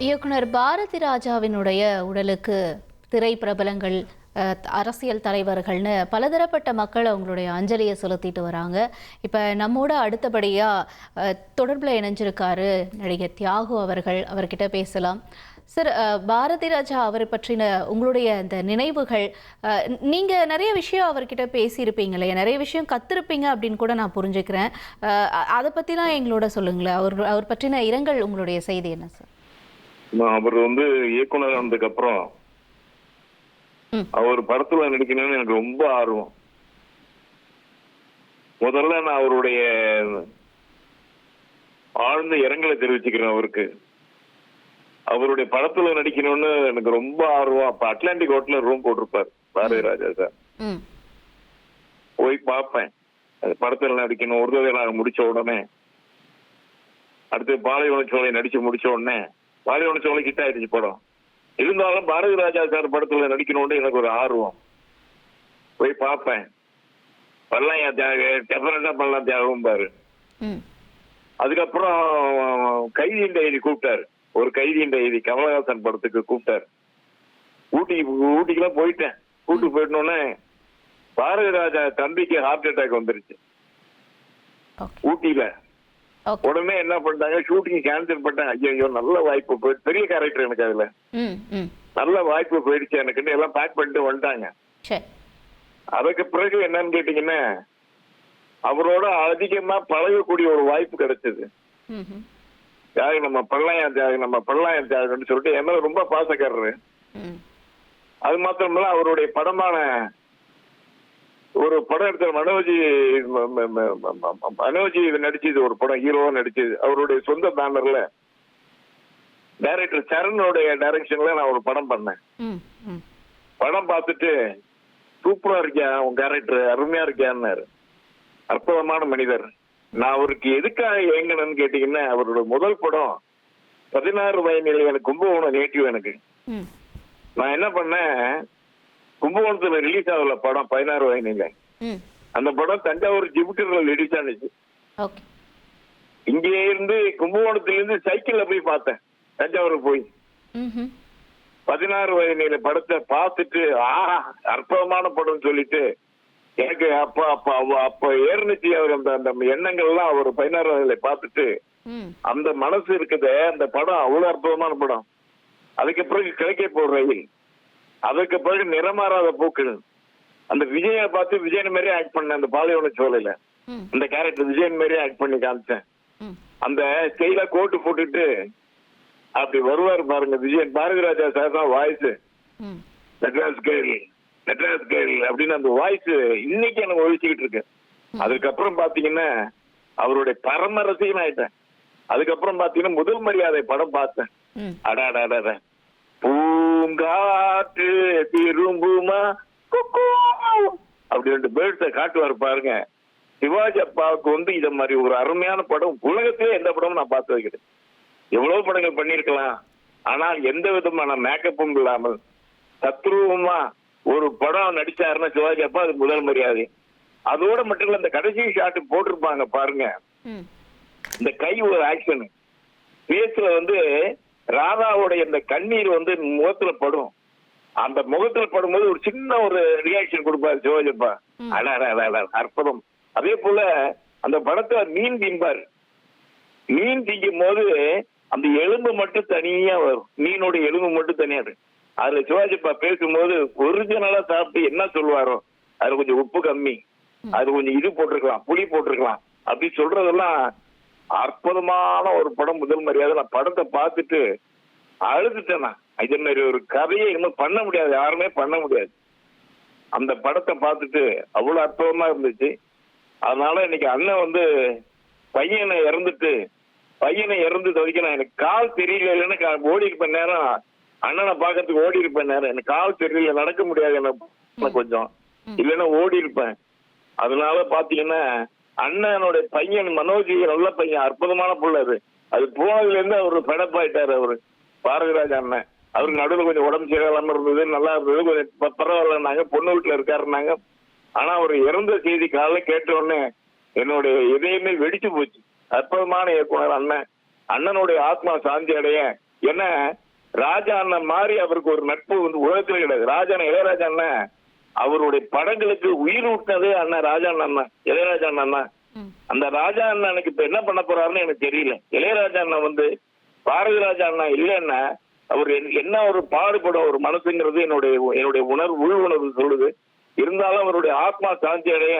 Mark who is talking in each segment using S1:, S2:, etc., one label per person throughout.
S1: இயக்குனர் பாரதி ராஜாவினுடைய உடலுக்கு திரை பிரபலங்கள், அரசியல் தலைவர்கள்னு பலதரப்பட்ட மக்கள் அவங்களுடைய அஞ்சலியை செலுத்திட்டு வராங்க. இப்போ நம்மோட அடுத்தபடியாக தொடர்பில் இணைஞ்சிருக்காரு நடிகர் தியாகு அவர்கள். அவர்கிட்ட பேசலாம். சார், பாரதி ராஜா அவரை பற்றின உங்களுடைய அந்த நினைவுகள், நீங்கள் நிறைய விஷயம் அவர்கிட்ட பேசியிருப்பீங்களே, நிறைய விஷயம் கற்றுருப்பீங்க அப்படின்னு கூட நான் புரிஞ்சுக்கிறேன். அதை பற்றிலாம் எங்களோட சொல்லுங்களேன். அவர் பற்றின இரங்கல் உங்களுடைய செய்தி என்ன சார்?
S2: அவர் இயக்குனர் வந்ததுக்கு அப்புறம் அவர் படத்துல நடிக்கணும்னு எனக்கு ரொம்ப ஆர்வம். முதல்ல நான் அவருடைய ஆழ்ந்த இரங்கலை தெரிவிச்சுக்கிறேன். அவருடைய படத்துல நடிக்கணும்னு எனக்கு ரொம்ப ஆர்வம். அப்ப அட்லாண்டிக் ஹோட்டல்ல ரூம் போட்டிருப்பார் பாரதி ராஜா சார். போய் பார்ப்பேன். படத்துல நடிக்கணும். ஒரு தடவை நான் முடிச்ச உடனே அடுத்து பாலைவன சோலை நடிச்சு முடிச்ச உடனே பாலைவன சோலை கிட்ட ஆயிடுச்சு படம். இருந்தாலும் பாரதி ராஜா சார் படத்துல நடிக்கணும்னு எனக்கு ஒரு ஆர்வம். போய் பார்ப்பேன். பல்லாயா தியாக டெஃபரண்டா பல்லாம் தியாகம் பாரு. அதுக்கப்புறம் கைதியின் டைரி கூப்பிட்டாரு. ஒரு கைதியின் டைரி கமலஹாசன் படத்துக்கு கூப்பிட்டாரு. ஊட்டிக்கெல்லாம் போயிட்டேன். கூட்டு போயிட்டோன்னே பாரதி ராஜா தம்பிக்கு ஹார்ட் அட்டாக் வந்துருச்சு ஊட்டியில. உடனே என்ன பண்ணிட்டாங்க, ஷூட்டிங் கேன்சல் பண்ணிட்டாங்க. ஐயோ நல்ல வாய்ப்பு போயிடுச்சு. பெரிய கேரக்டர் எனக்கு அதுல நல்ல வாய்ப்பு போயிடுச்சு எனக்கு. எல்லாம் பேக் பண்ணிட்டு வந்துட்டாங்க. அதுக்கு பிறகு என்னன்னு கேட்டீங்கன்னா, அவரோட அதிகமா பழகக்கூடிய ஒரு வாய்ப்பு கிடைச்சது. நம்ம பல்லாயம் தியாகம்னு சொல்லிட்டு என்ன ரொம்ப பாசக்காரரு. அது மாத்திரமல்ல, அவருடைய படமான ஒரு படம் எடுத்த மனோஜி நடிச்சது ஒரு படம், ஹீரோவா நடிச்சது. அவருடைய சொந்த பேனர்ல டைரக்டர் சரணுடைய டைரக்ஷன்ல நான் ஒரு படம் பண்ணேன். படம் பார்த்துட்டு சூப்பரா இருக்கியா உன் கேரக்டர், அருமையா இருக்கியான்னாரு. அற்புதமான மனிதர். நான் அவருக்கு எதுக்காக ஏங்கணும்னு கேட்டீங்கன்னா, அவரோட முதல் படம் 16 வயதில் எனக்கு கும்பகோணம் நேட்டிவ். எனக்கு நான் என்ன பண்ணேன், கும்பகோணத்துல ரிலீஸ் ஆகல படம் 16 வயதில. அந்த படம் தஞ்சாவூர் ஜிப்டர்ல ரிலீஸ் ஆனிச்சு. இங்கே இருந்து கும்பகோணத்துல இருந்து சைக்கிள்ல போய் பார்த்தேன். தஞ்சாவூருக்கு போய் 16 வயதில படத்தை பார்த்துட்டு அற்புதமான படம் சொல்லிட்டு எனக்கு அப்ப ஏறினுச்சு அவர் அந்த எண்ணங்கள்லாம். அவர் 16 வயதில பார்த்துட்டு அந்த மனசு இருக்குது. அந்த படம் அவ்வளவு அற்புதமான படம். அதுக்கு பிறகு கிழக்கே போற ரயில், அதுக்கு பிறகு நிறமாறாத பூக்கள். அந்த விஜய பார்த்து விஜயன் மாதிரியே ஆக்ட் பண்ண அந்த பாலைவன சோலையில அந்த கேரக்டர் விஜயன் மாதிரியே ஆக்ட் பண்ணி காமிச்சேன். அந்த ஸ்டைலா கோட்டு போட்டுட்டு அப்படி வருவாரு பாருங்க விஜயன். பாரதி ராஜா சார் தான் வாய்ஸ். மெட்ராஸ் கேர்ள் அப்படின்னு அந்த வாய்ஸ் இன்னைக்கு எனக்கு ஒழிச்சுக்கிட்டு இருக்கு. அதுக்கப்புறம் பாத்தீங்கன்னா அவருடைய பரம ரசிகன் ஆயிட்டேன். அதுக்கப்புறம் பாத்தீங்கன்னா முதல் மரியாதை படம் பார்த்தேன். அடாடாடா பூங்காற்று திரும்புமா அப்படி 2 பேர்ட்ஸை காட்டுவாரு பாருங்க. சிவாஜி அப்பாவுக்கு இத மாதிரி ஒரு அருமையான படம் உலகத்திலே எந்த படமும் நான் பார்த்தது கிடையாது. எவ்வளவு படங்கள் பண்ணிருக்கலாம், ஆனால் எந்த விதமான மேக்கப்பும் இல்லாமல் தத்ரூபமா ஒரு படம் நடிச்சாருன்னா சிவாஜி அப்பா அது முதல் மரியாதை. அதோட மட்டும் இல்ல, இந்த கடைசி ஷாட் போட்டிருப்பாங்க பாருங்க. இந்த கை ஒரு ஆக்ஷன் பேஸ்ல ராதாவுடைய இந்த கண்ணீர் முகத்துல படும். அந்த முகத்துல படும்போது ஒரு சின்ன ஒரு ரியாக்ஷன் கொடுப்பாரு சிவாஜப்பா. அற்புதம். அதே போல அந்த படத்தை மீன் திம்பாரு. மீன் திங்கும் போது அந்த எலும்பு மட்டும் தனியா வரும். மீனோட எலும்பு மட்டும் தனியா இருக்கு. அதுல சிவாஜப்பா பேசும்போது ஒரிஜினலா சாப்பிட்டு என்ன சொல்லுவாரோ, அது கொஞ்சம் உப்பு கம்மி, அது கொஞ்சம் இது போட்டிருக்கலாம், புளி போட்டிருக்கலாம் அப்படி சொல்றதெல்லாம் அற்புதமான ஒரு படம் முதல் மரியாதை. நான் படத்தை பார்த்துட்டு அழுதுட்டேன். இதே மாதிரி ஒரு கதையை இன்னும் பண்ண முடியாது, யாருமே பண்ண முடியாது. அந்த படத்தை பார்த்துட்டு அவ்வளவு அற்புதமா இருந்துச்சு. அதனால இன்னைக்கு அண்ணன் பையனை இறந்து வரைக்கும் நான் எனக்கு கால் தெரியல, இல்லைன்னு ஓடி இருப்பேன் நேரம். அண்ணனை பார்க்கறதுக்கு ஓடி இருப்பேன் நேரம். எனக்கு கால் தெரியல, நடக்க முடியாது எனக்கு கொஞ்சம், இல்லைன்னா ஓடி இருப்பேன். அதனால பாத்தீங்கன்னா அண்ணனுடைய பையன் மனோஜி நல்ல பையன், அற்புதமான பிள்ளை. அது போனதுல இருந்து அவரு பெடப்பாயிட்டாரு. அவரு பாரதிராஜா அண்ணன் அவருக்கு நடுவில் கொஞ்சம் உடம்பு சரியில்லாம இருந்தது, நல்லா இருந்தது, கொஞ்சம் பரவாயில்லன்னாங்க, பொண்ணு வீட்டுல இருக்காருன்னாங்க. ஆனா அவர் இறந்த செய்தி காலைல கேட்ட உடனே என்னுடைய இதயமே வெடிச்சு போச்சு. அற்புதமான இயக்குனர் அண்ணன். அண்ணனுடைய ஆத்மா சாந்தி அடைய ஏன்னா ராஜா அண்ணன் மாதிரி அவருக்கு ஒரு நட்பு வந்து உலகத்துல கிடையாது. ராஜா இளையராஜா அண்ணன் அவருடைய படங்களுக்கு உயிர் ஊட்டினதே அண்ணன் ராஜா அண்ணன் தான், இளையராஜா அண்ணன் தான். அந்த ராஜா அண்ணனுக்கு இப்ப என்ன பண்ண போறாருன்னு எனக்கு தெரியல. இளையராஜா அண்ணன் வந்து பாரதி ராஜா அண்ணா இல்லைன்னா அவர் என்ன ஒரு பாடுபடும் ஒரு மனசுங்கிறது என்னுடைய உணர்வு, உள் உணர்வு சொல்லுது. இருந்தாலும் அவருடைய ஆத்மா சாந்தி அடைய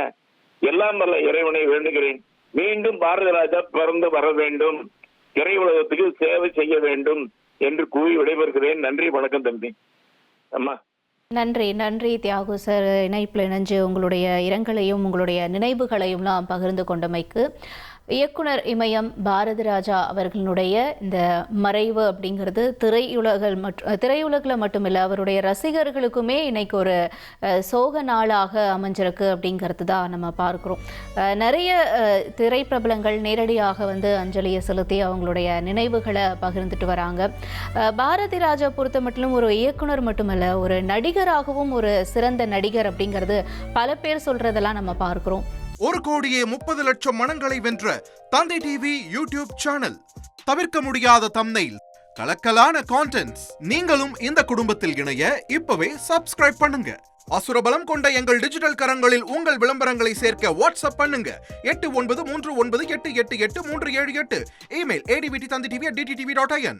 S2: எல்லாம் வல்ல இறைவனை வேண்டுகிறேன். மீண்டும் பாரதி ராஜா பிறந்து வர வேண்டும், திரையுலகத்துக்கு சேவை செய்ய வேண்டும் என்று கூறி விடைபெறுகிறேன். நன்றி, வணக்கம் தம்பி. அம்மா
S1: நன்றி நன்றி தியாகு சார், இணைப்பில் இணைஞ்சு உங்களுடைய இரங்கலையும் உங்களுடைய நினைவுகளையும்லாம் பகிர்ந்து கொண்டமைக்கு. இயக்குனர் இமயம் பாரதி ராஜா அவர்களுடைய இந்த மறைவு அப்படிங்கிறது திரையுலகில் மட்டுமில்லை, அவருடைய ரசிகர்களுக்குமே இன்னைக்கு ஒரு சோக நாளாக அமைஞ்சிருக்கு அப்படிங்கிறது தான் நம்ம பார்க்குறோம். நிறைய திரைப்பிரபலங்கள் நேரடியாக வந்து அஞ்சலியை செலுத்தி அவங்களுடைய நினைவுகளை பகிர்ந்துட்டு வராங்க. பாரதி ராஜா பொறுத்த மட்டும் ஒரு இயக்குனர் மட்டுமல்ல, ஒரு நடிகராகவும் ஒரு சிறந்த நடிகர் அப்படிங்கிறது பல பேர் சொல்றதெல்லாம் நம்ம பார்க்கிறோம்.
S3: 1,30,00,000 மனங்களை வென்ற தந்தை டிவி யூடியூப் சேனல். தவிர்க்க முடியாத தம்ப்நெயில், கலக்கலான கான்டென்ட்ஸ். நீங்களும் இந்த குடும்பத்தில் இணைய இப்பவே சப்ஸ்கிரைப் பண்ணுங்க. அசுரபலம் கொண்ட எங்கள் டிஜிட்டல் கரங்களில் உங்கள் விளம்பரங்களை சேர்க்க வாட்ஸ்அப் பண்ணுங்க. 8939888838. Email advttv@dttv.in.